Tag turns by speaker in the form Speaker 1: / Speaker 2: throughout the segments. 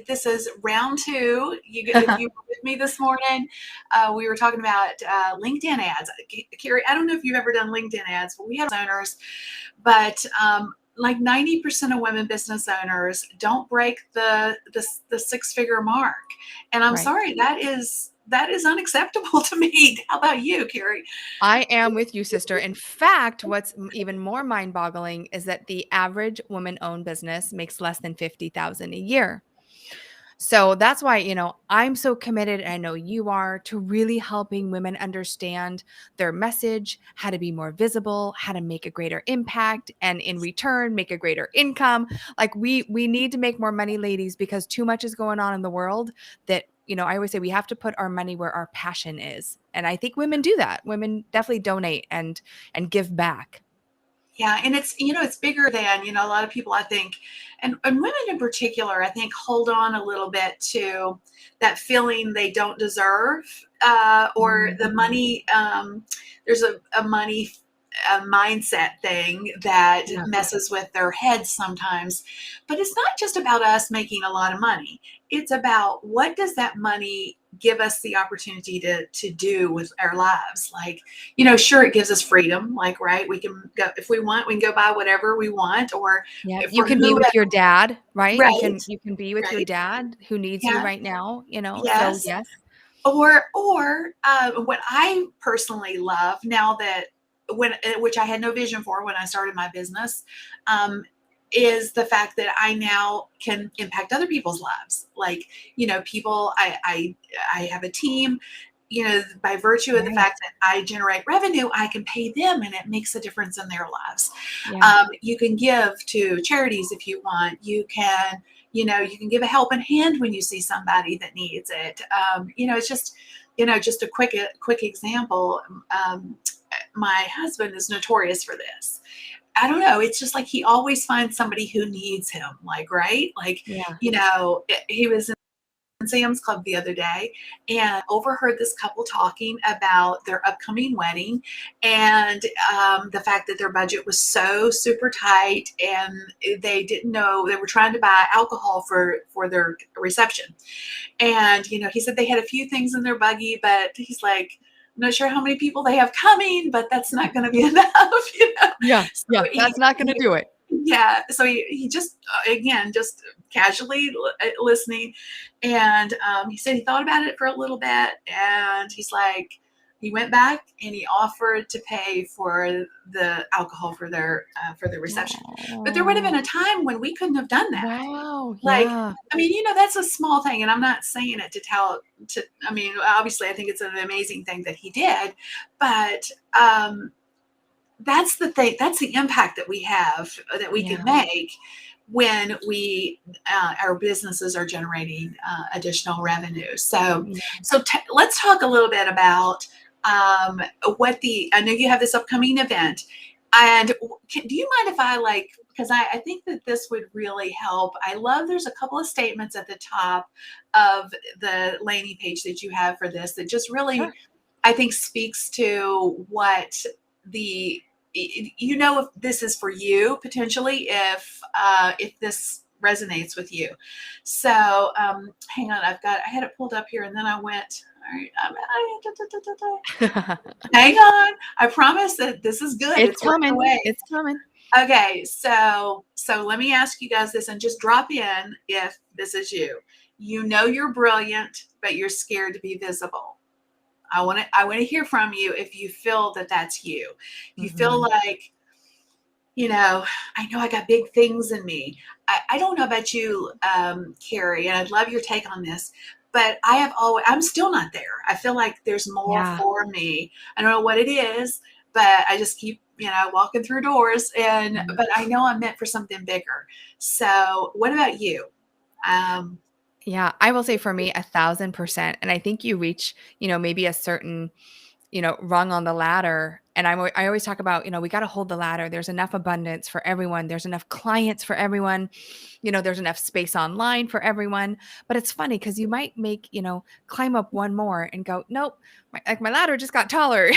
Speaker 1: This is round two. If you were with me this morning, we were talking about LinkedIn ads. Keri, I don't know if you've ever done LinkedIn ads, but we have owners, but like 90% of women business owners don't break the six-figure mark. And I'm
Speaker 2: Right.
Speaker 1: sorry, that is unacceptable to me. How about you, Keri?
Speaker 2: I am with you, sister. In fact, what's even more mind-boggling is that the average woman-owned business makes less than 50,000 a year. So that's why, I'm so committed, and I know you are, to really helping women understand their message, how to be more visible, how to make a greater impact, and in return, make a greater income. Like we need to make more money, ladies, because too much is going on in the world that, I always say we have to put our money where our passion is. And I think women do that. Women definitely donate and give back.
Speaker 1: Yeah, and it's bigger than, a lot of people, I think, and women in particular, I think, hold on a little bit to that feeling they don't deserve, or the
Speaker 2: Mhm.
Speaker 1: money. There's a money mindset thing that
Speaker 2: Yeah.
Speaker 1: messes with their heads sometimes. But it's not just about us making a lot of money. It's about, what does that money give us the opportunity to do with our lives? Like, sure, it gives us freedom. Like, right, we can go, if we want, we can go buy whatever we want, or
Speaker 2: Yeah, you
Speaker 1: for
Speaker 2: can be
Speaker 1: who.
Speaker 2: with your dad, right? You
Speaker 1: Right,
Speaker 2: can you can be with your
Speaker 1: right,
Speaker 2: dad who needs you
Speaker 1: yeah,
Speaker 2: right now, so
Speaker 1: yes.
Speaker 2: yes.
Speaker 1: Or what I personally love now, that which I had no vision for when I started my business, um, is the fact that I now can impact other people's lives. Like, people, I have a team, by virtue of the
Speaker 2: Right.
Speaker 1: fact that I generate revenue, I can pay them, and it makes a difference in their lives.
Speaker 2: Yeah.
Speaker 1: You can give to charities if you want. You can give a helping hand when you see somebody that needs it. It's just a quick example. Um, my husband is notorious for this. I don't know. It's just like he always finds somebody who needs him. Like, right? Like,
Speaker 2: Yeah.
Speaker 1: he was in Sam's Club the other day and overheard this couple talking about their upcoming wedding, and the fact that their budget was so super tight, and they didn't know, they were trying to buy alcohol for their reception. And he said they had a few things in their buggy, but he's like, I'm not sure how many people they have coming, but that's not going to be enough.
Speaker 2: Yeah,
Speaker 1: So
Speaker 2: yeah,
Speaker 1: he,
Speaker 2: that's not gonna
Speaker 1: he
Speaker 2: do it.
Speaker 1: yeah, so he just, again, just casually listening, and he said he thought about it for a little bit, and he's like, he went back and he offered to pay for the alcohol for their reception. But there would have been
Speaker 2: Oh,
Speaker 1: a time when we couldn't have done that.
Speaker 2: wow,
Speaker 1: Like,
Speaker 2: yeah.
Speaker 1: I mean, that's a small thing, and I'm not saying it to tell to. I mean, obviously, I think it's an amazing thing that he did, but that's the thing. That's the impact that we have, that we can
Speaker 2: Yeah.
Speaker 1: make when our businesses are generating additional revenue. So,
Speaker 2: Yeah.
Speaker 1: let's talk a little bit about I know you have this upcoming event, and do you mind if I, like, because I think that this would really help. I love, there's a couple of statements at the top of the landing page that you have for this that just really,
Speaker 2: Sure.
Speaker 1: I think, speaks to what the if this is for you, potentially, if this resonates with you. So, hang on, I had it pulled up here, and then I went. All right, hang on. I promise that this is good.
Speaker 2: It's
Speaker 1: It's working
Speaker 2: coming,
Speaker 1: away.
Speaker 2: it's coming.
Speaker 1: Okay, so let me ask you guys this, and just drop in if this is you. You're brilliant, but you're scared to be visible. I want to hear from you if you feel that that's you. If you feel
Speaker 2: Mhm.
Speaker 1: like, I know I got big things in me. I don't know about you, Keri, and I'd love your take on this, but I'm still not there. I feel like there's more
Speaker 2: Yeah.
Speaker 1: for me. I don't know what it is, but I just keep, walking through doors, but I know I'm meant for something bigger. So what about you? Um,
Speaker 2: Yeah, I will say for me 1,000%, and I think you reach, maybe a certain, rung on the ladder, and I always talk about, we gotta hold the ladder. There's enough abundance for everyone. There's enough clients for everyone. There's enough space online for everyone. But it's funny because you might climb up one more and go, nope, my ladder just got taller,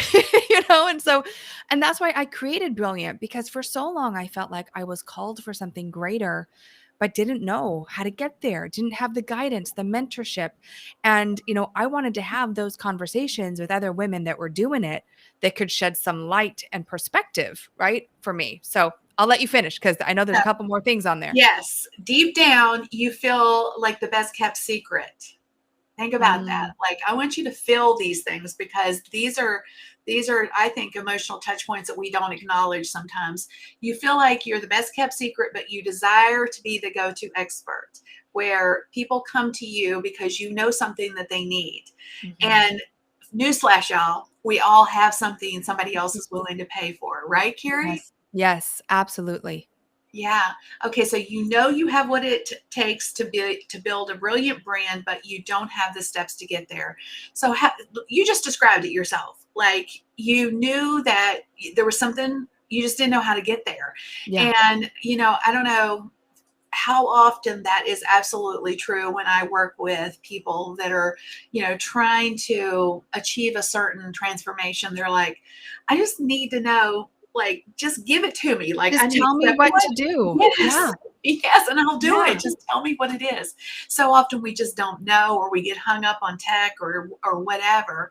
Speaker 2: and that's why I created Brilliant, because for so long I felt like I was called for something greater, but didn't know how to get there, didn't have the guidance, the mentorship. And, I wanted to have those conversations with other women that were doing it that could shed some light and perspective, right, for me. So I'll let you finish because I know there's a couple more things on there.
Speaker 1: Yes. Deep down, you feel like the best kept secret. Think about that. Like, I want you to feel these things because these are, I think, emotional touch points that we don't acknowledge sometimes. You feel like you're the best kept secret, but you desire to be the go-to expert where people come to you because you know something that they need. And newsflash, y'all, we all have something somebody else is willing to pay for, right, Keri?
Speaker 2: Yes. Yes, absolutely.
Speaker 1: Yeah. Okay. So you have what it takes to build a brilliant brand, but you don't have the steps to get there. So you just described it yourself. Like you knew that there was something, you just didn't know how to get there.
Speaker 2: Yeah.
Speaker 1: And I don't know how often that is absolutely true when I work with people that are, trying to achieve a certain transformation. They're like, I just need to know, like, just give it to me. Like, I
Speaker 2: Just
Speaker 1: need
Speaker 2: tell me
Speaker 1: step
Speaker 2: what
Speaker 1: one.
Speaker 2: to do.
Speaker 1: Yes.
Speaker 2: Yeah.
Speaker 1: Yes. And I'll do
Speaker 2: Yeah.
Speaker 1: it. Just tell me what it is. So often we just don't know, or we get hung up on tech or whatever.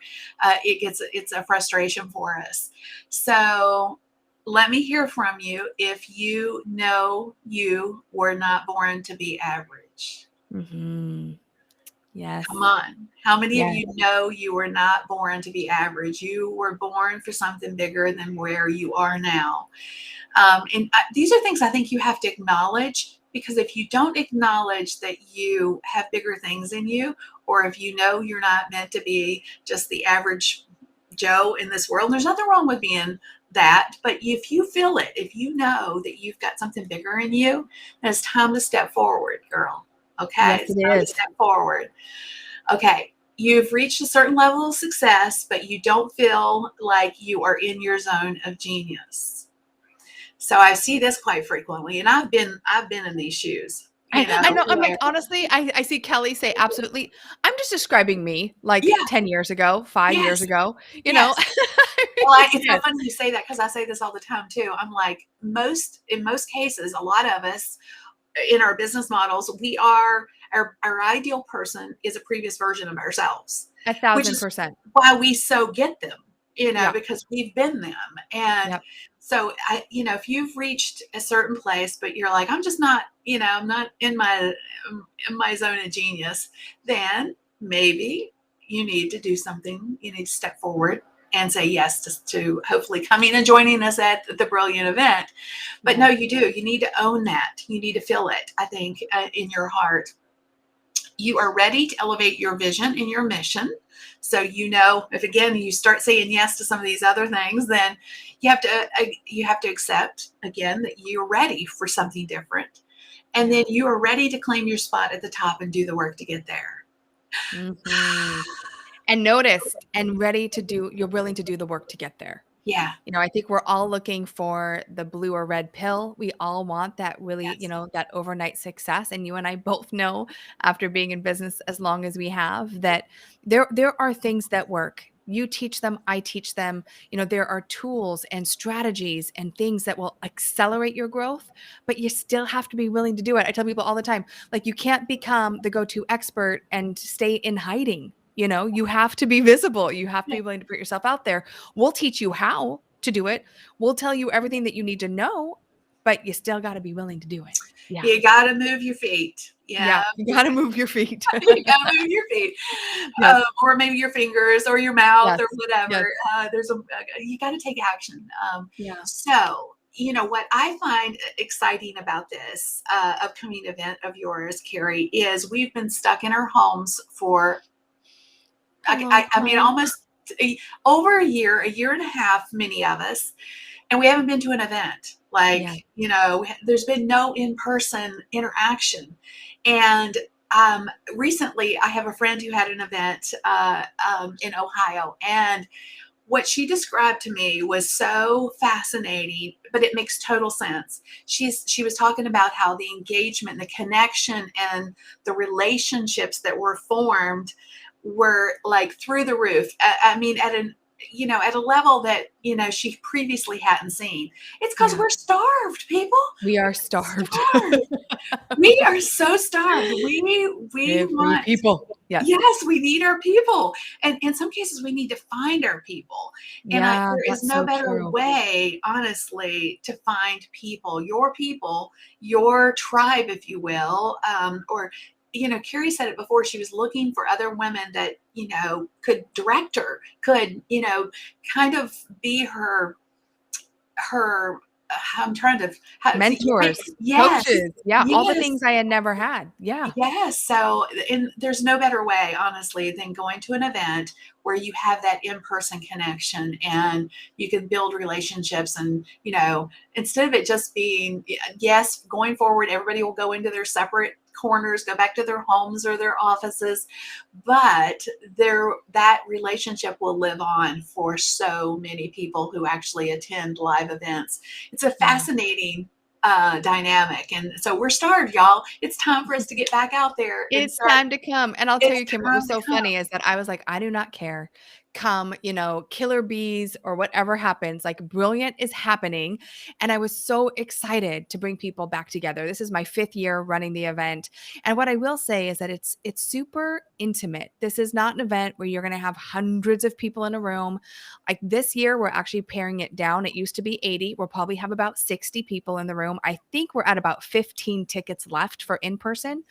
Speaker 1: It's a frustration for us. So let me hear from you if you know you were not born to be average.
Speaker 2: Yes.
Speaker 1: Come on. How many of
Speaker 2: Yes.
Speaker 1: you know you were not born to be average? You were born for something bigger than where you are now. And these are things I think you have to acknowledge, because if you don't acknowledge that you have bigger things in you, or if you know you're not meant to be just the average Joe in this world, there's nothing wrong with being that. But if you feel it, if you know that you've got something bigger in you, then it's time to step forward, girl. Okay.
Speaker 2: Yes,
Speaker 1: It's
Speaker 2: it
Speaker 1: time to
Speaker 2: is.
Speaker 1: step forward. Okay. You've reached a certain level of success, but you don't feel like you are in your zone of genius. So I see this quite frequently, and I've been in these shoes.
Speaker 2: I know. I'm like,
Speaker 1: Where,
Speaker 2: honestly, I see Kelly say absolutely. I'm just describing me like
Speaker 1: yeah,
Speaker 2: 10 years ago, 5 years
Speaker 1: yes,
Speaker 2: ago,
Speaker 1: yes.
Speaker 2: I
Speaker 1: Well,
Speaker 2: really
Speaker 1: it's so
Speaker 2: did.
Speaker 1: funny you say that because I say this all the time too. I'm like, in most cases, a lot of us in our business models, we are our ideal person is a previous version of ourselves,
Speaker 2: A
Speaker 1: which
Speaker 2: thousand
Speaker 1: is
Speaker 2: percent.
Speaker 1: why we so get them,
Speaker 2: Yeah.
Speaker 1: because we've been them. And
Speaker 2: Yep.
Speaker 1: so if you've reached a certain place, but you're like, I'm just not, I'm not in my zone of genius, then maybe you need to do something. You need to step forward and say yes to hopefully coming and joining us at the Brilliant event. But no, you do. You need to own that. You need to feel it, I think, in your heart. You are ready to elevate your vision and your mission. So, if again you start saying yes to some of these other things, then you have to accept again that you're ready for something different. And then you are ready to claim your spot at the top and do the work to get there.
Speaker 2: And noticed and ready to do, you're willing to do the work to get there.
Speaker 1: Yeah.
Speaker 2: I think we're all looking for the blue or red pill. We all want that really,
Speaker 1: Yes.
Speaker 2: that overnight success. And you and I both know, after being in business as long as we have, that there are things that work. You teach them, I teach them. There are tools and strategies and things that will accelerate your growth, but you still have to be willing to do it. I tell people all the time, like, you can't become the go-to expert and stay in hiding. You have to be visible. You have to be willing to put yourself out there. We'll teach you how to do it. We'll tell you everything that you need to know, but you still got to be willing to do it. Yeah.
Speaker 1: You got to move your feet.
Speaker 2: Yeah. You got to move your feet.
Speaker 1: You got to move your feet,
Speaker 2: Yes.
Speaker 1: or maybe your fingers or your mouth
Speaker 2: Yes.
Speaker 1: or whatever.
Speaker 2: Yes.
Speaker 1: You got to take action.
Speaker 2: Yeah.
Speaker 1: So, what I find exciting about this upcoming event of yours, Keri, is we've been stuck in our homes for, I mean, almost over a year and a half, many of us, and we haven't been to an event. Like, there's been no in-person interaction. And recently, I have a friend who had an event in Ohio, and what she described to me was so fascinating, but it makes total sense. She was talking about how the engagement, the connection, and the relationships that were formed were like through the roof. I mean, at a level that, she previously hadn't seen. It's because
Speaker 2: Yeah.
Speaker 1: we're starved, people.
Speaker 2: We are
Speaker 1: We're
Speaker 2: starved.
Speaker 1: starved. We are so starved. We
Speaker 2: Free
Speaker 1: want,
Speaker 2: people. Yes.
Speaker 1: yes, we need our people. And in some cases, we need to find our people. And
Speaker 2: Yeah,
Speaker 1: there is
Speaker 2: that's
Speaker 1: no
Speaker 2: so
Speaker 1: better
Speaker 2: true.
Speaker 1: way, honestly, to find people, your tribe, if you will, or, Keri said it before. She was looking for other women that, could direct her, could, kind of be her, I'm trying to, how,
Speaker 2: Mentors,
Speaker 1: yes,
Speaker 2: coaches. Yeah, all the
Speaker 1: yes.
Speaker 2: things I had never had. Yeah.
Speaker 1: Yes. So, and there's no better way, honestly, than going to an event where you have that in-person connection and you can build relationships. And, instead of it just being, yes, going forward, everybody will go into their separate corners, go back to their homes or their offices, but that relationship will live on for so many people who actually attend live events. It's a
Speaker 2: Yeah.
Speaker 1: fascinating dynamic. And so we're starved, y'all. It's time for us to get back out there and
Speaker 2: It's
Speaker 1: start.
Speaker 2: time to come. And I'll tell
Speaker 1: It's
Speaker 2: you, Kim, what
Speaker 1: time
Speaker 2: was
Speaker 1: to
Speaker 2: so
Speaker 1: come.
Speaker 2: funny is that I was like, I do not care. Come, killer bees or whatever happens, like Brilliant is happening. And I was so excited to bring people back together. This is my 5th year running the event. And what I will say is that it's super intimate. This is not an event where you're going to have hundreds of people in a room. Like this year, we're actually paring it down. It used to be 80. We'll probably have about 60 people in the room. I think we're at about 15 tickets left for in person.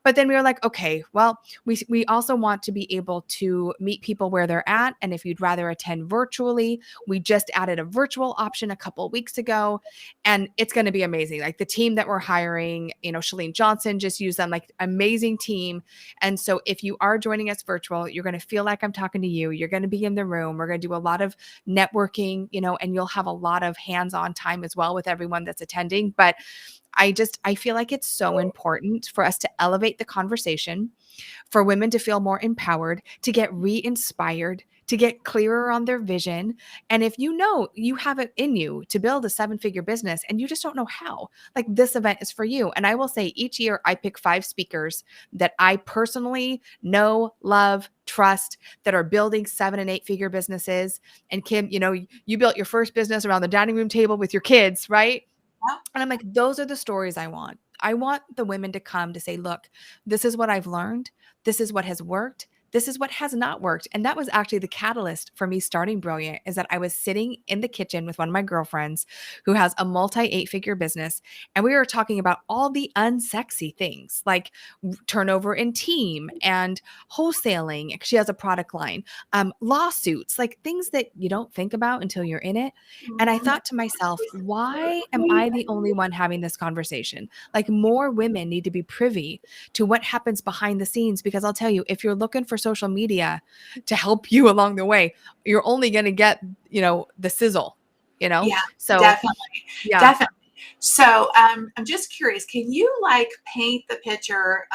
Speaker 2: But then we were like, okay, well, we also want to be able to meet people where they're at. And if you'd rather attend virtually, we just added a virtual option a couple weeks ago. And it's going to be amazing. Like the team that we're hiring, Shalene Johnson just used them, like amazing team. And so if you are joining us virtual, you're going to feel like I'm talking to you. You're going to be in the room. We're going to do a lot of networking, and you'll have a lot of hands-on time as well with everyone that's attending. But I feel like it's so important for us to elevate the conversation, for women to feel more empowered, to get re-inspired, to get clearer on their vision. And if you have it in you to build a 7-figure business and you just don't know how, like this event is for you. And I will say each year I pick 5 speakers that I personally know, love, trust, that are building 7 and 8-figure businesses. And Kim, you built your first business around the dining room table with your kids, right? And I'm like, those are the stories I want. I want the women to come to say, look, this is what I've learned. This is what has worked. This is what has not worked. And that was actually the catalyst for me starting Brilliant, is that I was sitting in the kitchen with one of my girlfriends who has a multi 8-figure business. And we were talking about all the unsexy things like turnover in team and wholesaling. She has a product line, lawsuits, like things that you don't think about until you're in it. And I thought to myself, why am I the only one having this conversation? Like more women need to be privy to what happens behind the scenes, because I'll tell you, if you're looking for social media to help you along the way, you're only going to get, the sizzle,
Speaker 1: Yeah,
Speaker 2: So
Speaker 1: definitely.
Speaker 2: yeah.
Speaker 1: Definitely. So I'm just curious, can you like paint the picture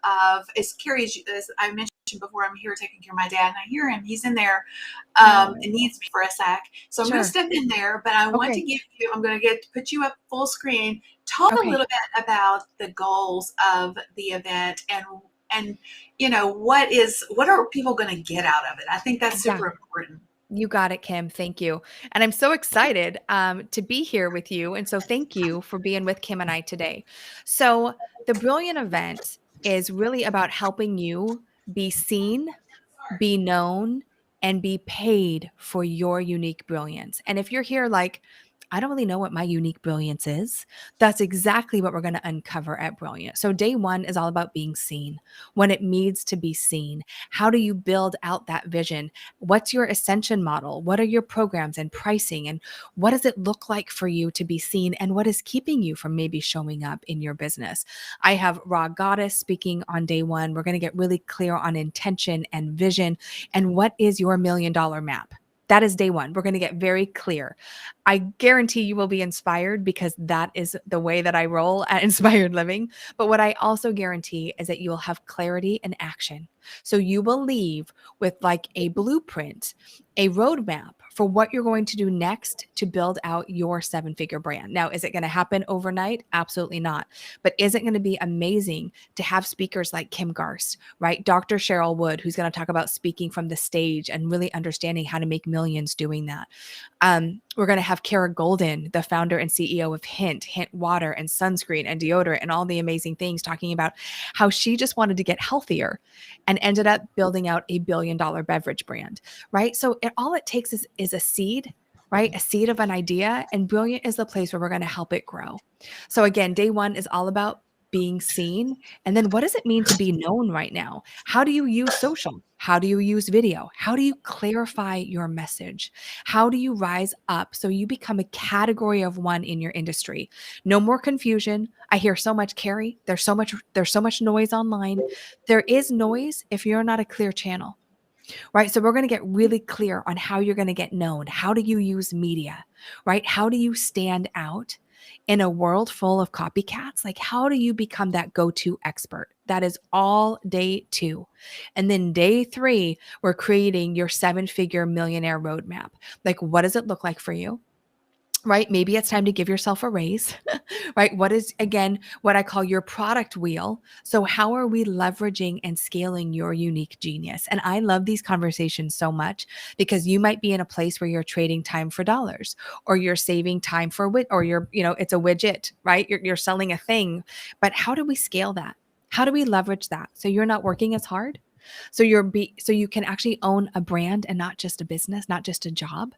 Speaker 1: of, as Keri, as I mentioned before, I'm here taking care of my dad and I hear him, he's in there,
Speaker 2: Yeah.
Speaker 1: it needs me for a sec. So I'm going to
Speaker 2: Sure.
Speaker 1: step in there, but I want to
Speaker 2: Okay.
Speaker 1: I'm going to put you up full screen. Talk a
Speaker 2: Okay.
Speaker 1: little bit about the goals of the event and, what are people going to get out of it? I think that's
Speaker 2: Yeah.
Speaker 1: super important.
Speaker 2: You got it, Kim. Thank you. And I'm so excited to be here with you. And so thank you for being with Kim and I today. So, the Brilliant event is really about helping you be seen, be known, and be paid for your unique brilliance. And if you're here like, I don't really know what my unique brilliance is, that's exactly what we're going to uncover at Brilliant. So, day one is all about being seen when it needs to be seen. How do you build out that vision? What's your ascension model? What are your programs and pricing? And what does it look like for you to be seen? And what is keeping you from maybe showing up in your business? I have Raw Goddess speaking on day one. We're going to get really clear on intention and vision and what is your $1,000,000 map. That is day one. We're going to get very clear. I guarantee you will be inspired because that is the way that I roll at Inspired Living. But what I also guarantee is that you will have clarity and action. So you will leave with like a blueprint, a roadmap for what you're going to do next to build out your 7-figure brand. Now, is it going to happen overnight? Absolutely not. But is it going to be amazing to have speakers like Kim Garst, right? Dr. Cheryl Wood, who's going to talk about speaking from the stage and really understanding how to make millions doing that. We're going to have Kara Golden, the founder and CEO of Hint Water and sunscreen and deodorant and all the amazing things, talking about how she just wanted to get healthier and ended up building out a billion-dollar beverage brand, right? So all it takes is a seed, right? A seed of an idea, and Brilliant is the place where we're going to help it grow. So again, day one is all about being seen. And then what does it mean to be known right now? How do you use social? How do you use video? How do you clarify your message? How do you rise up so you become a category of one in your industry? No more confusion. I hear so much, Keri. There's so much noise online. There is noise if you're not a clear channel. Right? So we're going to get really clear on how you're going to get known. How do you use media? Right? How do you stand out in a world full of copycats? Like, how do you become that go-to expert? That is all day 2. And then day 3, we're creating your 7-figure millionaire roadmap. Like, what does it look like for you? Right? Maybe it's time to give yourself a raise, right? What is, again, what I call your product wheel? So, how are we leveraging and scaling your unique genius? And I love these conversations so much because you might be in a place where you're trading time for dollars, or you're saving time for or you're, it's a widget, right? You're selling a thing. But how do we scale that? How do we leverage that so you're not working as hard? So so you can actually own a brand and not just a business, not just a job.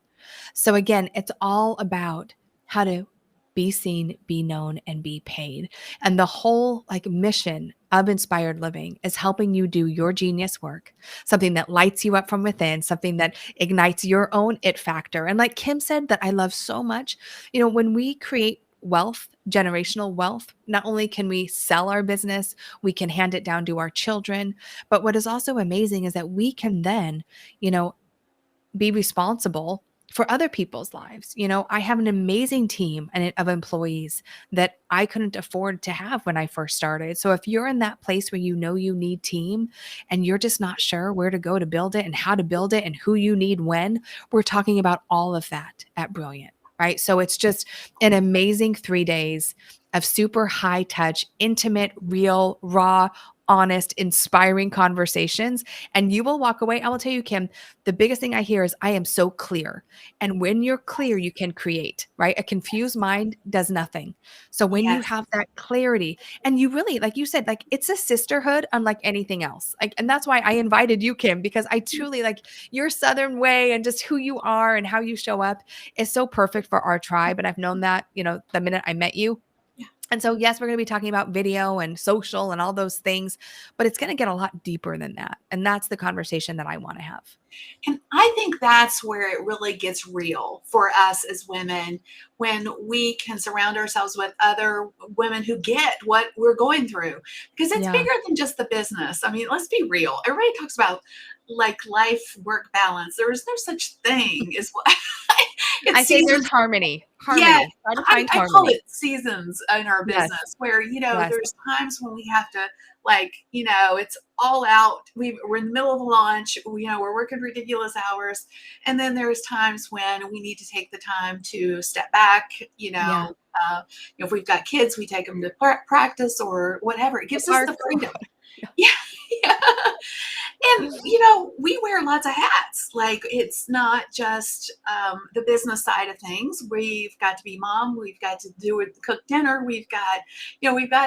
Speaker 2: So again, it's all about how to be seen, be known, and be paid. And the whole like mission of Inspired Living is helping you do your genius work, something that lights you up from within, something that ignites your own it factor. And like Kim said, that I love so much, when we create wealth, generational wealth, not only can we sell our business, we can hand it down to our children. But what is also amazing is that we can then, be responsible for other people's lives. I have an amazing team of employees that I couldn't afford to have when I first started. So if you're in that place where you need team and you're just not sure where to go to build it and how to build it and who you need when, we're talking about all of that at Brilliant, right? So it's just an amazing 3 days of super high touch, intimate, real, raw, honest, inspiring conversations. And you will walk away. I will tell you, Kim, the biggest thing I hear is I am so clear. And when you're clear, you can create, right? A confused mind does nothing. So when you
Speaker 1: Yes.
Speaker 2: have that clarity and you really, like you said, like it's a sisterhood unlike anything else. Like, and that's why I invited you, Kim, because I truly like your Southern way and just who you are and how you show up is so perfect for our tribe. And I've known that, the minute I met you. And so, yes, we're going to be talking about video and social and all those things, but it's going to get a lot deeper than that. And that's the conversation that I want to have.
Speaker 1: And I think that's where it really gets real for us as women, when we can surround ourselves with other women who get what we're going through, because it's
Speaker 2: Yeah.
Speaker 1: bigger than just the business. I mean, let's be real. Everybody talks about like life work balance. There is no such thing as what
Speaker 2: I
Speaker 1: it's
Speaker 2: say there's
Speaker 1: seasons.
Speaker 2: harmony.
Speaker 1: Yeah,
Speaker 2: Harmony. Try to find
Speaker 1: I call
Speaker 2: harmony.
Speaker 1: it seasons in our
Speaker 2: Yes.
Speaker 1: business where,
Speaker 2: Yes.
Speaker 1: there's times when we have to, like, it's all out. We're in the middle of launch, we're working ridiculous hours. And then there's times when we need to take the time to step back,
Speaker 2: Yeah.
Speaker 1: if we've got kids, we take them to practice or whatever. It
Speaker 2: The
Speaker 1: gives us
Speaker 2: park.
Speaker 1: the freedom.
Speaker 2: Yeah.
Speaker 1: Yeah. Yeah. And, we wear lots of hats. Like, it's not just the business side of things. We've got to be mom. We've got to cook dinner. We've got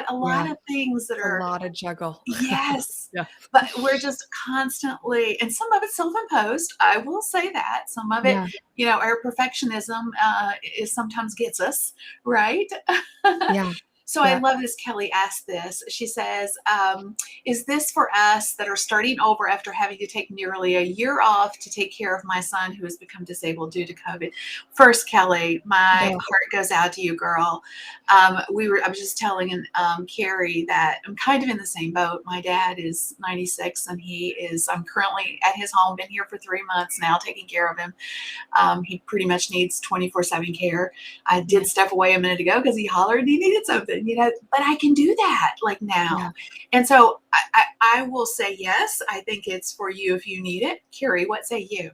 Speaker 1: a lot
Speaker 2: Yeah.
Speaker 1: of things that
Speaker 2: It's a
Speaker 1: are,
Speaker 2: lot of juggle.
Speaker 1: yes,
Speaker 2: Yeah.
Speaker 1: but we're just constantly, and some of it's self-imposed. I will say that some of it,
Speaker 2: Yeah.
Speaker 1: our perfectionism is sometimes gets us, right?
Speaker 2: Yeah.
Speaker 1: So I
Speaker 2: Yeah.
Speaker 1: love this. Kelly asked this. She says, is this for us that are starting over after having to take nearly a year off to take care of my son who has become disabled due to COVID? First, Kelly, my
Speaker 2: Yeah.
Speaker 1: heart goes out to you, girl. I was just telling Keri that I'm kind of in the same boat. My dad is 96 and I'm currently at his home, been here for 3 months now, taking care of him. He pretty much needs 24/7 care. I
Speaker 2: Yeah.
Speaker 1: did step away a minute ago because he hollered he needed something. but I can do that like now.
Speaker 2: Yeah.
Speaker 1: And so I will say yes. I think it's for you if you need it. Keri, what say you?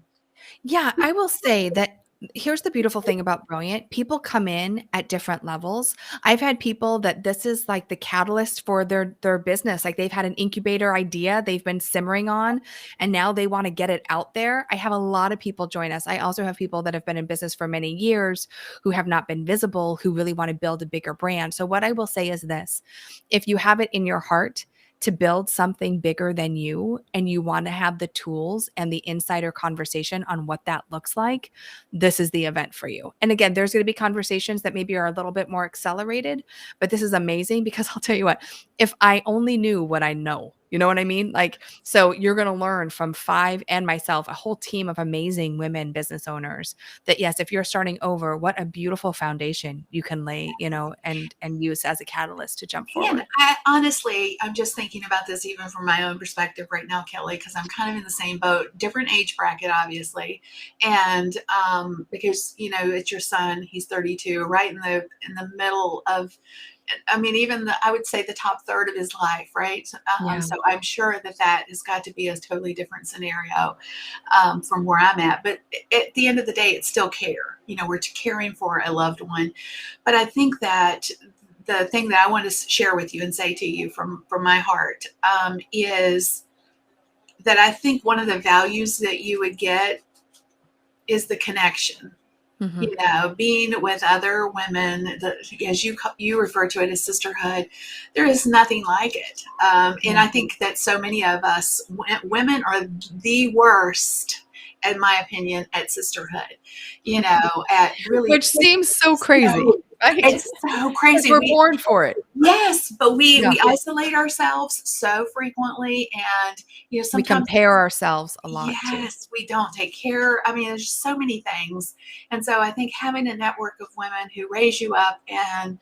Speaker 2: Yeah, I will say that here's the beautiful thing about Brilliant. People come in at different levels. I've had people that this is like the catalyst for their business. Like they've had an incubator idea they've been simmering on and now they want to get it out there. I have a lot of people join us. I also have people that have been in business for many years who have not been visible, who really want to build a bigger brand. So what I will say is this, if you have it in your heart to build something bigger than you and you want to have the tools and the insider conversation on what that looks like, this is the event for you. And again, there's going to be conversations that maybe are a little bit more accelerated, but this is amazing because I'll tell you what, if I only knew what I know, you know what I mean? Like, so you're going to learn from 5 and myself, a whole team of amazing women business owners that yes, if you're starting over, what a beautiful foundation you can lay, and use as a catalyst to jump
Speaker 1: And
Speaker 2: forward.
Speaker 1: I honestly, I'm just thinking about this even from my own perspective right now, Kelly, because I'm kind of in the same boat, different age bracket, obviously, and because it's your son, he's 32, right in the middle of, I mean, even I would say the top third of his life, right?
Speaker 2: Yeah.
Speaker 1: So I'm sure that has got to be a totally different scenario from where I'm at. But at the end of the day, it's still care. We're caring for a loved one. But I think that the thing that I want to share with you and say to you from my heart is that I think one of the values that you would get is the connection.
Speaker 2: Mhm.
Speaker 1: Being with other women, as you refer to it as sisterhood, there is nothing like it. And
Speaker 2: Yeah.
Speaker 1: I think that so many of us women are the worst, in my opinion, at sisterhood. At really,
Speaker 2: Which seems so crazy,
Speaker 1: so
Speaker 2: right?
Speaker 1: it's so
Speaker 2: Because
Speaker 1: crazy.
Speaker 2: we're born for it.
Speaker 1: Yes, but we
Speaker 2: Yeah.
Speaker 1: we isolate ourselves so frequently, and
Speaker 2: We
Speaker 1: sometimes.
Speaker 2: compare ourselves a lot too.
Speaker 1: Yes, we don't take care. I mean, there's just so many things. And so I think having a network of women who raise you up and,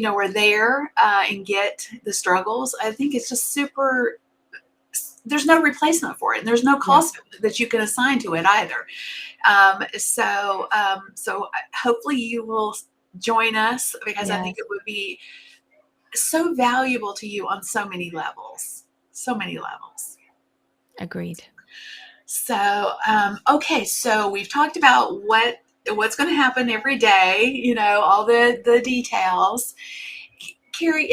Speaker 1: are there and get the struggles, I think it's just super. There's no replacement for it, and there's no
Speaker 2: Yeah.
Speaker 1: cost that you can assign to it either. So hopefully you will join us because I think
Speaker 2: Yes.
Speaker 1: it would be so valuable to you on so many levels. So many levels.
Speaker 2: Agreed.
Speaker 1: So, okay, so we've talked about what's going to happen every day, all the details. Keri,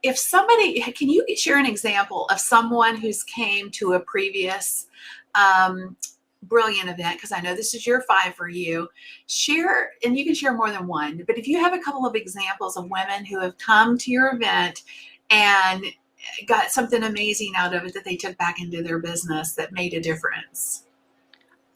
Speaker 1: if somebody, can you share an example of someone who's came to a previous um, Brilliant event? Because I know this is year 5 for you. Share, and you can share more than one, but if you have a couple of examples of women who have come to your event and got something amazing out of it that they took back into their business that made a difference.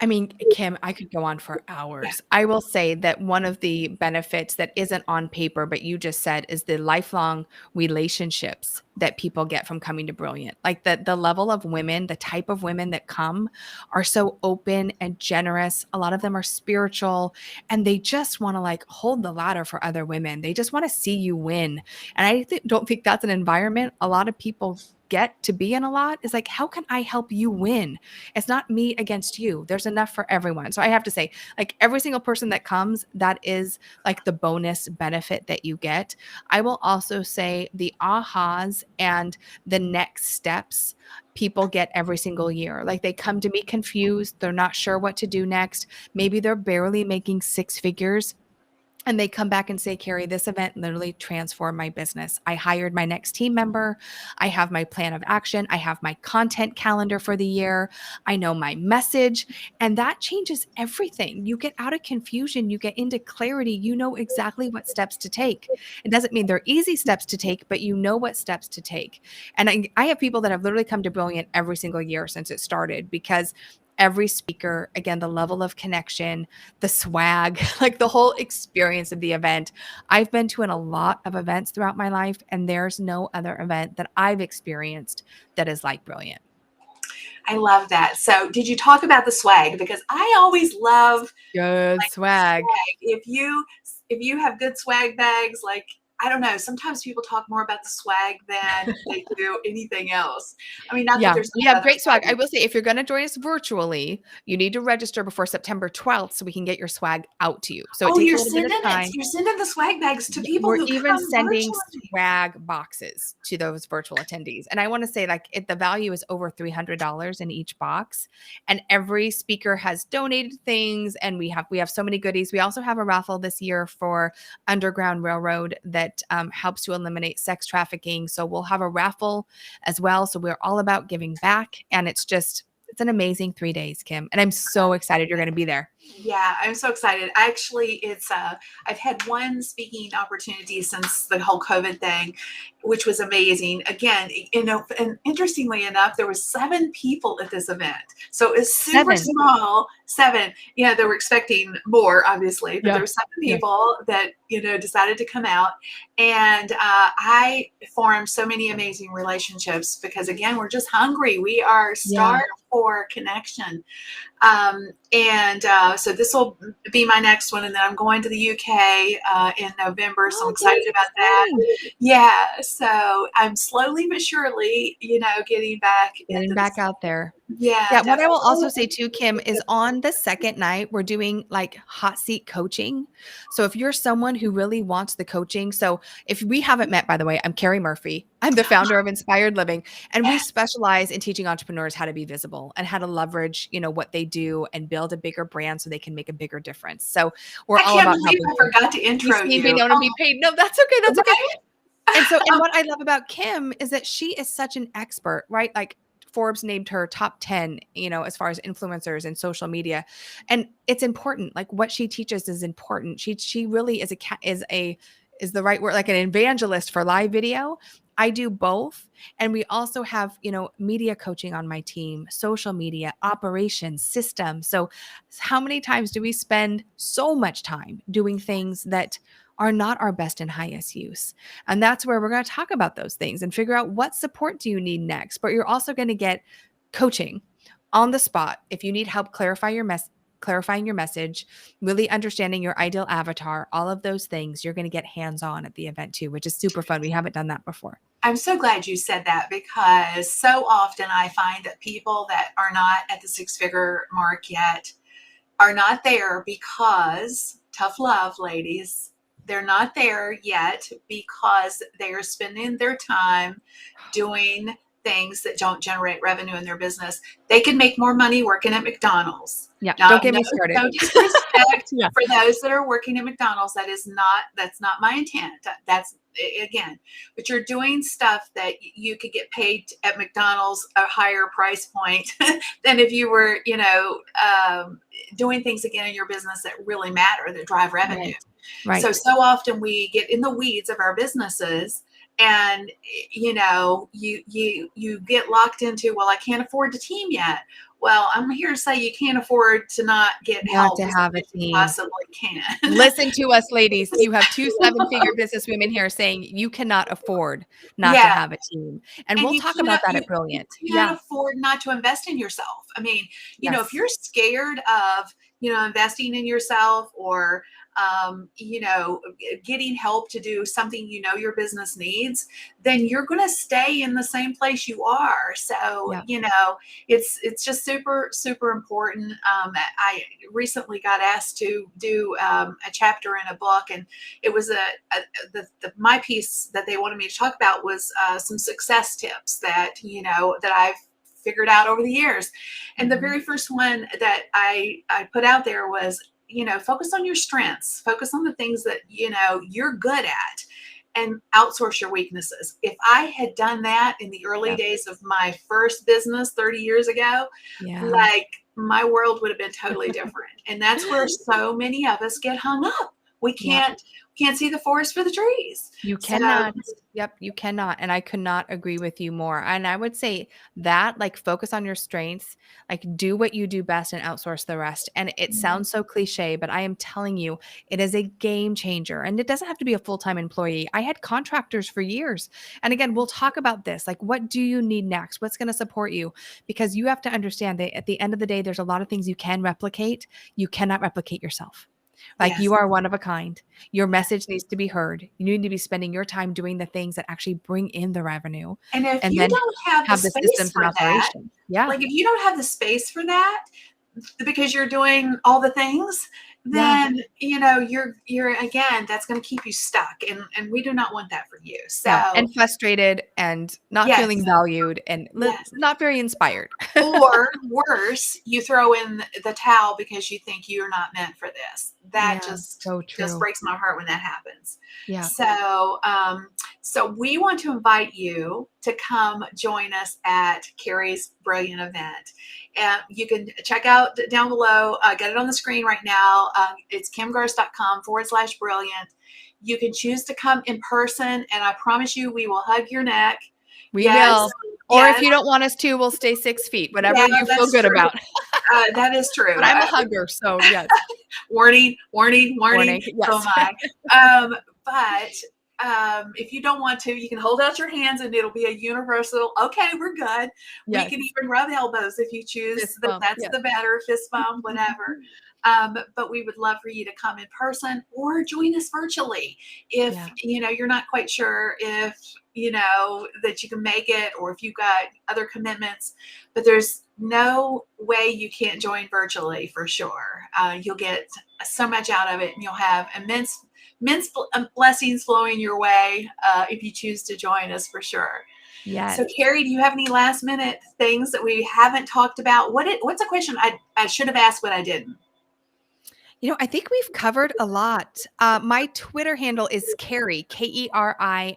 Speaker 2: I mean, Kim, I could go on for
Speaker 1: Yeah.
Speaker 2: hours. I will say that one of the benefits that isn't on paper, but you just said, is the lifelong relationships that people get from coming to Brilliant. Like the level of women, the type of women that come are so open and generous. A lot of them are spiritual and they just want to like hold the ladder for other women. They just want to see you win. And don't think that's an environment a lot of people get to be in a lot. Is like, how can I help you win? It's not me against you. There's enough for everyone. So I have to say, like every single person that comes, that is like the bonus benefit that you get. I will also say the ahas and the next steps people get every single year. Like they come to me confused. They're not sure what to do next. Maybe they're barely making 6 figures. And they come back and say, Keri, this event literally transformed my business. I hired my next team member. I have my plan of action. I have my content calendar for the year. I know my message. And that changes everything. You get out of confusion. You get into clarity. You know exactly what steps to take. It doesn't mean they're easy steps to take, but you know what steps to take. And I have people that have literally come to Brilliant every single year since it started because every speaker, again, the level of connection, the swag, like the whole experience of the event. I've been to a lot of events throughout my life, and there's no other event that I've experienced that is like Brilliant.
Speaker 1: I love that. So, did you talk about the swag? Because I always love
Speaker 2: Good
Speaker 1: like
Speaker 2: swag.
Speaker 1: swag. If you have good swag bags, like I don't know, sometimes people talk more about the swag than they do anything else. I mean, not that
Speaker 2: Yeah,
Speaker 1: there's
Speaker 2: we
Speaker 1: not
Speaker 2: have
Speaker 1: other
Speaker 2: great swag. I
Speaker 1: swag.
Speaker 2: will say if you're gonna join us virtually, you need to register before September 12th so we can get your swag out to you. So it
Speaker 1: Oh,
Speaker 2: takes a
Speaker 1: you're
Speaker 2: little bit of
Speaker 1: sending it.
Speaker 2: time.
Speaker 1: You're sending the swag bags to people
Speaker 2: We're
Speaker 1: who
Speaker 2: even
Speaker 1: come
Speaker 2: sending
Speaker 1: virtually.
Speaker 2: swag boxes to those virtual attendees. And I want to say the value is over $300 in each box. And every speaker has donated things and we have so many goodies. We also have a raffle this year for Underground Railroad that helps to eliminate sex trafficking. So we'll have a raffle as well. So we're all about giving back. And it's an amazing 3 days, Kim. And I'm so excited you're going to be there.
Speaker 1: Yeah, I'm so excited. Actually, I've had one speaking opportunity since the whole COVID thing, which was amazing. Again, and interestingly enough, there was 7 people at this event. So it's super
Speaker 2: 7.
Speaker 1: small, 7. They were expecting more, obviously, but
Speaker 2: Yeah.
Speaker 1: there were 7
Speaker 2: Yeah.
Speaker 1: people that, decided to come out. And I formed so many amazing relationships because, again, we're just hungry. We are
Speaker 2: Yeah.
Speaker 1: starved for connection. So this will be my next one, and then I'm going to the UK in November, so I'm excited about that. Yeah, so I'm slowly but surely, getting back
Speaker 2: Getting
Speaker 1: into
Speaker 2: back
Speaker 1: this.
Speaker 2: out there.
Speaker 1: Yeah,
Speaker 2: Yeah, what I will also
Speaker 1: definitely.
Speaker 2: say too, Kim, is on the second night, we're doing like hot seat coaching. So if you're someone who really wants the coaching, so if we haven't met, by the way, I'm Keri Murphy. I'm the founder of Inspired Living, and we
Speaker 1: Yes.
Speaker 2: specialize in teaching entrepreneurs how to be visible and how to leverage, what they do and build a bigger brand so they can make a bigger difference. So we're
Speaker 1: I
Speaker 2: all
Speaker 1: can't
Speaker 2: about
Speaker 1: believe
Speaker 2: helping
Speaker 1: I
Speaker 2: you.
Speaker 1: forgot to
Speaker 2: You
Speaker 1: intro
Speaker 2: see me
Speaker 1: you.
Speaker 2: known and be paid. No, that's okay. That's okay.
Speaker 1: Right?
Speaker 2: And what I love about Kim is that she is such an expert, right? Like Forbes named her top 10, as far as influencers and social media. And it's important. Like what she teaches is important. She really is the right word, like an evangelist for live video. I do both. And we also have, media coaching on my team, social media, operations, systems. So how many times do we spend so much time doing things that are not our best and highest use? And that's where we're going to talk about those things and figure out what support do you need next. But you're also going to get coaching on the spot if you need help clarifying your message, really understanding your ideal avatar, all of those things. You're going to get hands-on at the event too, which is super fun. We haven't done that before.
Speaker 1: I'm so glad you said that because so often I find that people that are not at the 6-figure mark yet are not there because, tough love, ladies, they're not there yet because they are spending their time doing things that don't generate revenue in their business. They could make more money working at McDonald's.
Speaker 2: Yeah,
Speaker 1: Now,
Speaker 2: don't get me started.
Speaker 1: no disrespect
Speaker 2: Yeah.
Speaker 1: for those that are working at McDonald's. That's not my intent. That's, again, but you're doing stuff that you could get paid at McDonald's a higher price point than if you were, doing things again in your business that really matter, that drive revenue.
Speaker 2: Right.
Speaker 1: So often we get in the weeds of our businesses and you get locked into, well, I can't afford the team yet. Well, I'm here to say you can't afford to not get
Speaker 2: Not
Speaker 1: help
Speaker 2: to
Speaker 1: as
Speaker 2: have a
Speaker 1: much as you
Speaker 2: team.
Speaker 1: possibly can.
Speaker 2: Listen to us, ladies. You have 2 7-figure business women here saying you cannot afford not to
Speaker 1: Yeah.
Speaker 2: have a team. And
Speaker 1: And
Speaker 2: we'll talk about that at Brilliant.
Speaker 1: you can't
Speaker 2: Yeah.
Speaker 1: afford not to invest in yourself. I mean,
Speaker 2: Yes.
Speaker 1: if you're scared of, investing in yourself or, getting help to do something your business needs, then you're going to stay in the same place you are. So,
Speaker 2: Yeah.
Speaker 1: it's just super, super important. I recently got asked to do a chapter in a book, and it was my piece that they wanted me to talk about was some success tips that I've figured out over the years. And the very first one that I put out there was, focus on your strengths, focus on the things that you're good at, and outsource your weaknesses. If I had done that in the early days of my first business 30 years ago, like my world would have been totally different. And that's where so many of us get hung up. We can't see the forest for the trees.
Speaker 2: You cannot. Yep, you cannot. And I could not agree with you more. And I would say that, like, focus on your strengths, like, do what you do best and outsource the rest. And it sounds so cliche, but I am telling you, it is a game changer. And it doesn't have to be a full-time employee. I had contractors for years. And again, we'll talk about this. Like, what do you need next? What's going to support you? Because you have to understand that at the end of the day, there's a lot of things you can replicate. You cannot replicate yourself. Like,
Speaker 1: Yes.
Speaker 2: you are one of a kind. Your message needs to be heard. You need to be spending your time doing the things that actually bring in the revenue,
Speaker 1: And if
Speaker 2: and
Speaker 1: you
Speaker 2: then
Speaker 1: don't have the
Speaker 2: have the
Speaker 1: space
Speaker 2: systems and
Speaker 1: for that,
Speaker 2: operation. Yeah.
Speaker 1: like if you don't have the space for that because you're doing all the things,
Speaker 2: Yeah.
Speaker 1: then you're again, that's going to keep you stuck, and we do not want that for you.
Speaker 2: No,
Speaker 1: So
Speaker 2: and frustrated and not
Speaker 1: yes,
Speaker 2: feeling valued and
Speaker 1: yes.
Speaker 2: not very inspired.
Speaker 1: Or worse, you throw in the towel because you think you're not meant for this. That
Speaker 2: Yeah, so
Speaker 1: just
Speaker 2: true.
Speaker 1: breaks my heart when that happens.
Speaker 2: Yeah.
Speaker 1: So we want to invite you to come join us at Keri's Brilliant event. And you can check out down below, get it on the screen right now. It's kimgarst.com/brilliant. You can choose to come in person, and I promise you, we will hug your neck.
Speaker 2: We
Speaker 1: Yes,
Speaker 2: will. Or if
Speaker 1: yes,
Speaker 2: you don't want us to, we'll stay 6 feet, whatever
Speaker 1: yeah,
Speaker 2: you feel
Speaker 1: that's
Speaker 2: good
Speaker 1: true.
Speaker 2: about.
Speaker 1: That is true.
Speaker 2: But I'm a hugger, so yes.
Speaker 1: Warning, warning, warning.
Speaker 2: Warning.
Speaker 1: Oh
Speaker 2: Yes.
Speaker 1: my. But if you don't want to, you can hold out your hands and it'll be a universal, okay, we're good. We
Speaker 2: Yes.
Speaker 1: can even rub elbows if you choose.
Speaker 2: Fist bump.
Speaker 1: That's
Speaker 2: Yes.
Speaker 1: the better, fist bump, whatever. But we would love for you to come in person or join us virtually. If
Speaker 2: Yeah.
Speaker 1: you're not quite sure if that you can make it, or if you've got other commitments, but there's no way you can't join virtually for sure. You'll get so much out of it, and you'll have immense blessings flowing your way if you choose to join us for sure.
Speaker 2: Yes.
Speaker 1: So, Keri, do you have any last minute things that we haven't talked about? What's a question I should have asked but I didn't?
Speaker 2: I think we've covered a lot. My Twitter handle is Keri, Keri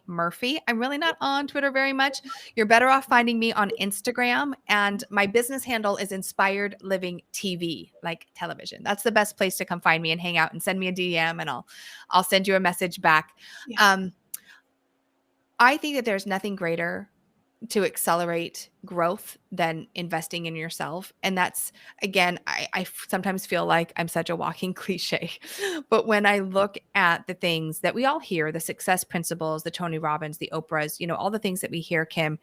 Speaker 2: Murphy. I'm really not on Twitter very much. You're better off finding me on Instagram. And my business handle is Inspired Living TV, like television. That's the best place to come find me and hang out and send me a DM, and I'll send you a message back.
Speaker 1: Yeah.
Speaker 2: I think that there's nothing greater to accelerate growth than investing in yourself. And that's, again, I sometimes feel like I'm such a walking cliche, but when I look at the things that we all hear, the success principles, the Tony Robbins, the Oprahs, all the things that we hear, Kim,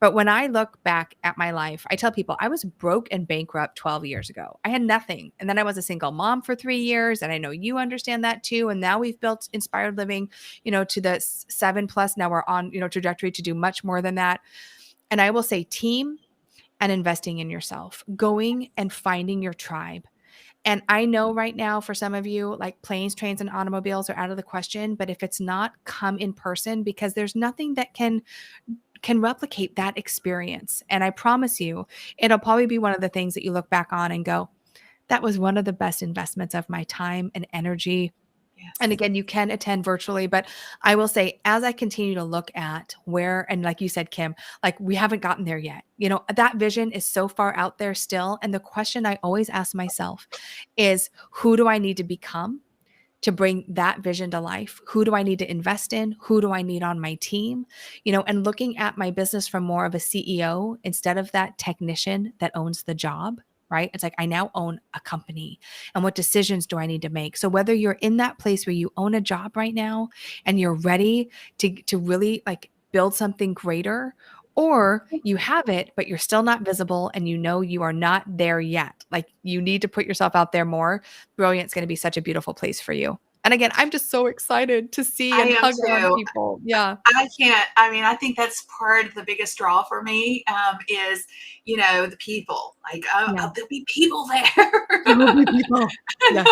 Speaker 2: but when I look back at my life, I tell people I was broke and bankrupt 12 years ago. I had nothing. And then I was a single mom for 3 years. And I know you understand that too. And now we've built Inspired Living, to the 7+. Now we're on, trajectory to do much more than that. And I will say team and investing in yourself, going and finding your tribe. And I know right now for some of you, like planes, trains, and automobiles are out of the question. But if it's not, come in person, because there's nothing that can replicate that experience. And I promise you, it'll probably be one of the things that you look back on and go, that was one of the best investments of my time and energy.
Speaker 1: Yes.
Speaker 2: And again, you can attend virtually, but I will say, as I continue to look at where, and like you said, Kim, like we haven't gotten there yet, that vision is so far out there still. And the question I always ask myself is, who do I need to become to bring that vision to life? Who do I need to invest in? Who do I need on my team? And looking at my business from more of a CEO instead of that technician that owns the job. Right? It's like I now own a company, and what decisions do I need to make? So whether you're in that place where you own a job right now and you're ready to really like build something greater, or you have it, but you're still not visible and you are not there yet. Like you need to put yourself out there more. Brilliant's going to be such a beautiful place for you. And again, I'm just so excited to see
Speaker 1: I
Speaker 2: and
Speaker 1: am
Speaker 2: hug on
Speaker 1: too.
Speaker 2: people. Yeah.
Speaker 1: I think that's part of the biggest draw for me, is, the people. Like,
Speaker 2: Yeah.
Speaker 1: there'll be people there.
Speaker 2: There will be people. Yeah.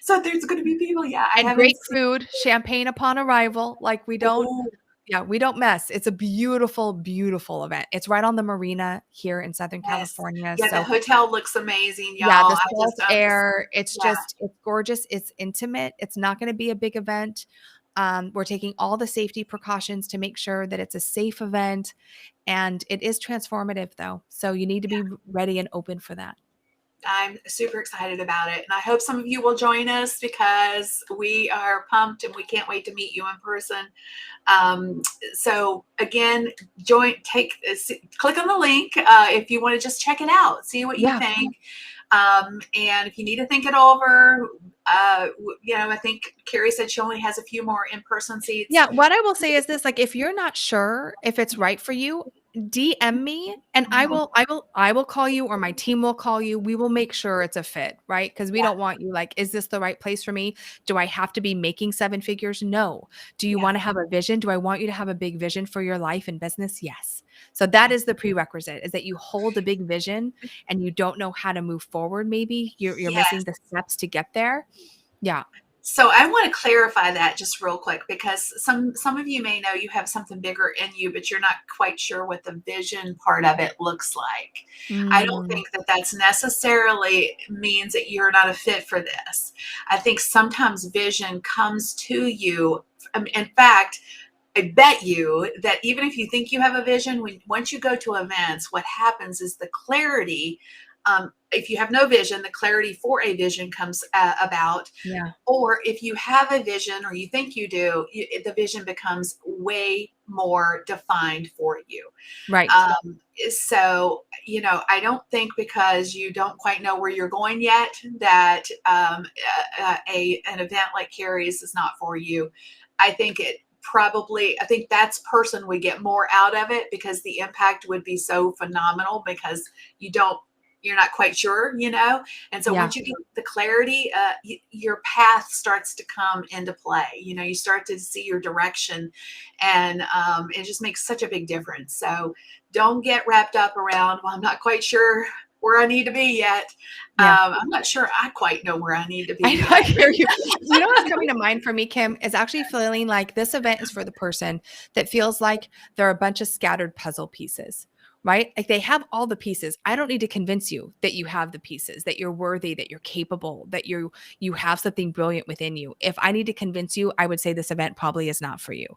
Speaker 1: So there's going to be people. Yeah, I
Speaker 2: And
Speaker 1: haven't
Speaker 2: great
Speaker 1: seen.
Speaker 2: food, champagne upon arrival. Like we don't,
Speaker 1: Ooh,
Speaker 2: yeah, we don't mess. It's a beautiful, beautiful event. It's right on the marina here in Southern
Speaker 1: yes,
Speaker 2: California.
Speaker 1: yeah. The
Speaker 2: So
Speaker 1: hotel looks amazing,
Speaker 2: yeah,
Speaker 1: y'all.
Speaker 2: the salt air,
Speaker 1: Yeah.
Speaker 2: it's gorgeous. It's intimate. It's not going to be a big event. We're taking all the safety precautions to make sure that it's a safe event, and it is transformative though. So you need to be ready and open for that.
Speaker 1: I'm super excited about it. And I hope some of you will join us because we are pumped and we can't wait to meet you in person. So again, click on the link if you want to just check it out, see what you
Speaker 2: Yeah.
Speaker 1: think. And if you need to think it over, I think Keri said she only has a few more in-person seats.
Speaker 2: Yeah. What I will say is this, like, if you're not sure if it's right for you, DM me and I will call you, or my team will call you. We will make sure it's a fit, right? Because we
Speaker 1: Yeah,
Speaker 2: don't want you like, is this the right place for me? Do I have to be making seven figures? No. Do you
Speaker 1: yeah,
Speaker 2: want to have a vision? Do I want you to have a big vision for your life and business? Yes. So that
Speaker 1: yeah.
Speaker 2: is the prerequisite, is that you hold a big vision and you don't know how to move forward. Maybe you're
Speaker 1: Yes.
Speaker 2: missing the steps to get there. Yeah.
Speaker 1: So I want to clarify that just real quick, because some of you may know you have something bigger in you, but you're not quite sure what the vision part of it looks like. I don't
Speaker 2: Mm,
Speaker 1: think that that's necessarily means that you're not a fit for this. I think sometimes vision comes to you. In fact, I bet you that even if you think you have a vision, once you go to events, what happens is the clarity. If you have no vision, the clarity for a vision comes about.
Speaker 2: yeah.
Speaker 1: Or if you have a vision, or you think you do, the vision becomes way more defined for you.
Speaker 2: Right.
Speaker 1: So, I don't think because you don't quite know where you're going yet that an event like Keri's is not for you. I think that's person would get more out of it, because the impact would be so phenomenal, because you don't, you're not quite sure. And so
Speaker 2: Yeah.
Speaker 1: once you get the clarity, your path starts to come into play. You start to see your direction, and it just makes such a big difference. So don't get wrapped up around, well, I'm not quite sure where I need to be yet.
Speaker 2: Yeah.
Speaker 1: I'm not sure I quite know where I need to
Speaker 2: I
Speaker 1: be
Speaker 2: know, I
Speaker 1: yet.
Speaker 2: hear you. You know what's coming to mind for me, Kim, is actually feeling like this event is for the person that feels like there are a bunch of scattered puzzle pieces, right? Like they have all the pieces. I don't need to convince you that you have the pieces, that you're worthy, that you're capable, that you have something brilliant within you. If I need to convince you, I would say this event probably is not for you.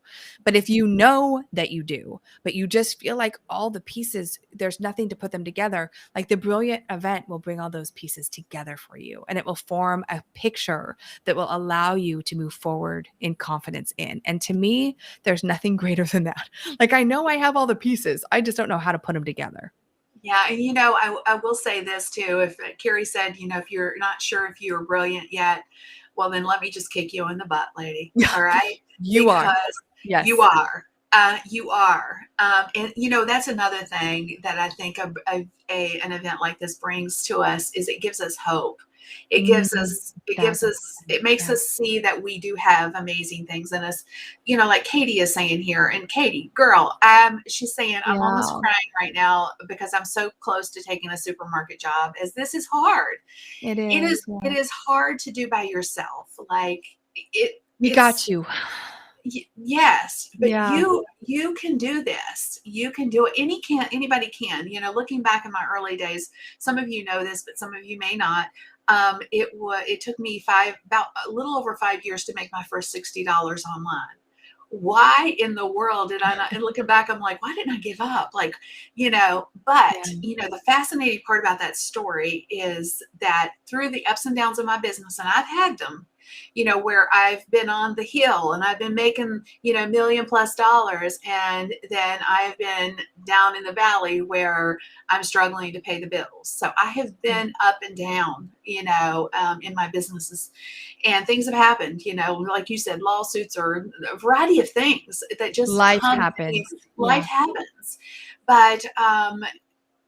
Speaker 2: But if you know that you do, but you just feel like all the pieces, there's nothing to put them together, like the Brilliant event will bring all those pieces together for you, and it will form a picture that will allow you to move forward in confidence in. And to me, there's nothing greater than that. Like I know I have all the pieces. I just don't know how to put them together.
Speaker 1: Yeah, and I will say this too. If Keri said, if you're not sure if you're brilliant yet, well, then let me just kick you in the butt, lady.
Speaker 2: Yeah,
Speaker 1: All right,
Speaker 2: you are.
Speaker 1: because you
Speaker 2: Yes.
Speaker 1: are. You are, and that's another thing that I think an event like this brings to us, is it gives us hope. It gives
Speaker 2: Mm,
Speaker 1: us, it gives
Speaker 2: thousand
Speaker 1: us, it makes
Speaker 2: yeah.
Speaker 1: us see that we do have amazing things in us. Like Katie is saying here, and Katie, girl, she's saying, I'm almost
Speaker 2: Yeah,
Speaker 1: crying right now because I'm so close to taking a supermarket job, as this is hard.
Speaker 2: it
Speaker 1: It is,
Speaker 2: is.
Speaker 1: it
Speaker 2: Yeah.
Speaker 1: is hard to do by yourself. Like it,
Speaker 2: We
Speaker 1: it's
Speaker 2: got you.
Speaker 1: yes, but
Speaker 2: Yeah.
Speaker 1: you can do this. You can do it. Anybody can. Looking back in my early days, some of you know this, but some of you may not. It took me about a little over 5 years to make my first $60 online. Why in the world did I not? And looking back, I'm like, why didn't I give up? Like,
Speaker 2: Yeah.
Speaker 1: but the fascinating part about that story is that through the ups and downs of my business, and I've had them, where I've been on the hill and I've been making, $1 million+ and then I've been down in the valley where I'm struggling to pay the bills. So I have
Speaker 2: Yeah.
Speaker 1: been up and down, in my businesses, and things have happened, like you said, lawsuits or a variety of things that just
Speaker 2: Life
Speaker 1: come to me.
Speaker 2: happens.
Speaker 1: Life
Speaker 2: Yeah.
Speaker 1: happens. But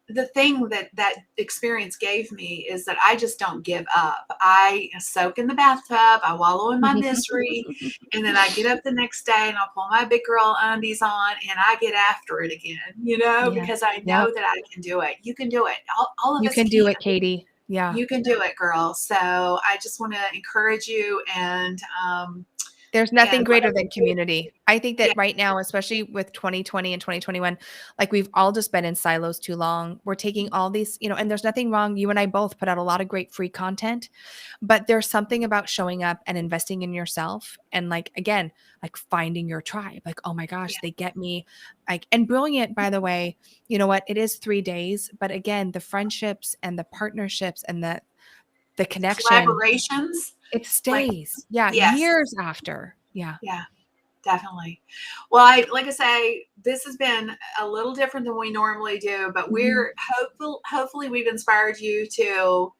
Speaker 1: the thing that experience gave me is that I just don't give up. I soak in the bathtub, I wallow in my misery, and then I get up the next day and I'll pull my big girl undies on and I get after it again,
Speaker 2: Yeah.
Speaker 1: because I
Speaker 2: Yep.
Speaker 1: know that I can do it. You can do it. All of
Speaker 2: You
Speaker 1: us
Speaker 2: can
Speaker 1: can.
Speaker 2: do it, Katie. Yeah.
Speaker 1: You can do it, girl. So I just want to encourage you,
Speaker 2: There's
Speaker 1: and
Speaker 2: nothing greater
Speaker 1: whatever
Speaker 2: than
Speaker 1: you do,
Speaker 2: community. I think
Speaker 1: yeah,
Speaker 2: that right now, especially with 2020 and 2021, like we've all just been in silos too long. We're taking all these, and there's nothing wrong. You and I both put out a lot of great free content, but there's something about showing up and investing in yourself. And like, again, like finding your tribe. Like, oh my gosh,
Speaker 1: yeah,
Speaker 2: they get me. Like, and Brilliant, by the way, you know what? It is 3 days, but again, the friendships and the partnerships and the connection,
Speaker 1: collaborations,
Speaker 2: it
Speaker 1: like,
Speaker 2: stays. Yeah.
Speaker 1: yes,
Speaker 2: Years after. Yeah.
Speaker 1: yeah. Definitely. Well, like I say, this has been a little different than we normally do, but
Speaker 2: Mhm.
Speaker 1: hopefully we've inspired you to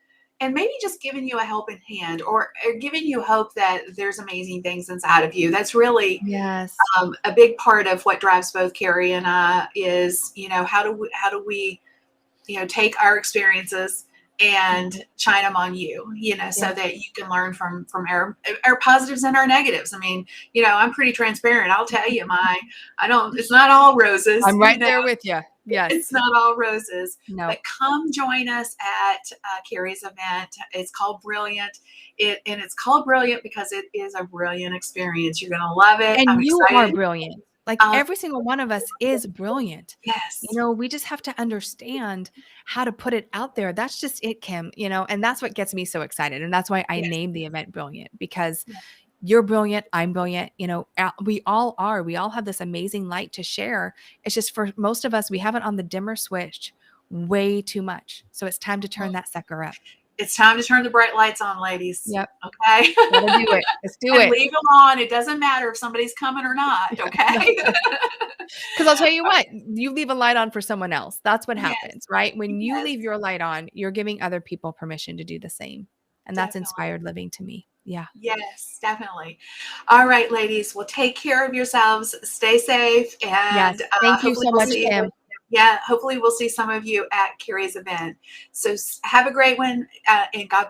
Speaker 1: and maybe just giving you a helping hand, or giving you hope that there's amazing things inside of you. That's really
Speaker 2: Yes.
Speaker 1: a big part of what drives both Keri and I is, how do we take our experiences and
Speaker 2: Mhm.
Speaker 1: shine them on you, so
Speaker 2: Yeah.
Speaker 1: that you can learn from our positives and our negatives. I mean, I'm pretty transparent. I'll tell you I don't, it's not all roses,
Speaker 2: I'm right there with you.
Speaker 1: it's
Speaker 2: Yes.
Speaker 1: not all roses,
Speaker 2: No.
Speaker 1: but come join us at Keri's event. It's called Brilliant. And it's called Brilliant because it is a brilliant experience. You're going to love it. I'm
Speaker 2: And you are
Speaker 1: excited.
Speaker 2: brilliant. Like,
Speaker 1: Uh,
Speaker 2: every single one of us is brilliant.
Speaker 1: yes.
Speaker 2: We just have to understand how to put it out there. That's just it, Kim, and that's what gets me so excited. And that's why I
Speaker 1: Yes.
Speaker 2: named the event Brilliant, because
Speaker 1: Yes.
Speaker 2: you're brilliant. I'm brilliant. We all are. We all have this amazing light to share. It's just, for most of us, we have it on the dimmer switch way too much. So it's time to turn that sucker up.
Speaker 1: It's time to turn the bright lights on, ladies.
Speaker 2: Yep.
Speaker 1: Okay.
Speaker 2: Gotta do it. Let's do
Speaker 1: And
Speaker 2: it.
Speaker 1: leave them on. It doesn't matter if somebody's coming or not. Okay.
Speaker 2: Because I'll tell you what, you leave a light on for someone else. That's what
Speaker 1: Yes.
Speaker 2: happens, right? When you
Speaker 1: Yes.
Speaker 2: leave your light on, you're giving other people permission to do the same. And that's
Speaker 1: Definitely.
Speaker 2: inspired living to me. Yeah.
Speaker 1: Yes, definitely. All right, ladies. Well, take care of yourselves. Stay safe,
Speaker 2: Yes.
Speaker 1: and
Speaker 2: Thank you
Speaker 1: hopefully
Speaker 2: so
Speaker 1: we'll
Speaker 2: much,
Speaker 1: see you.
Speaker 2: Kim.
Speaker 1: Yeah, hopefully we'll see some of you at Keri's event. So have a great one, and God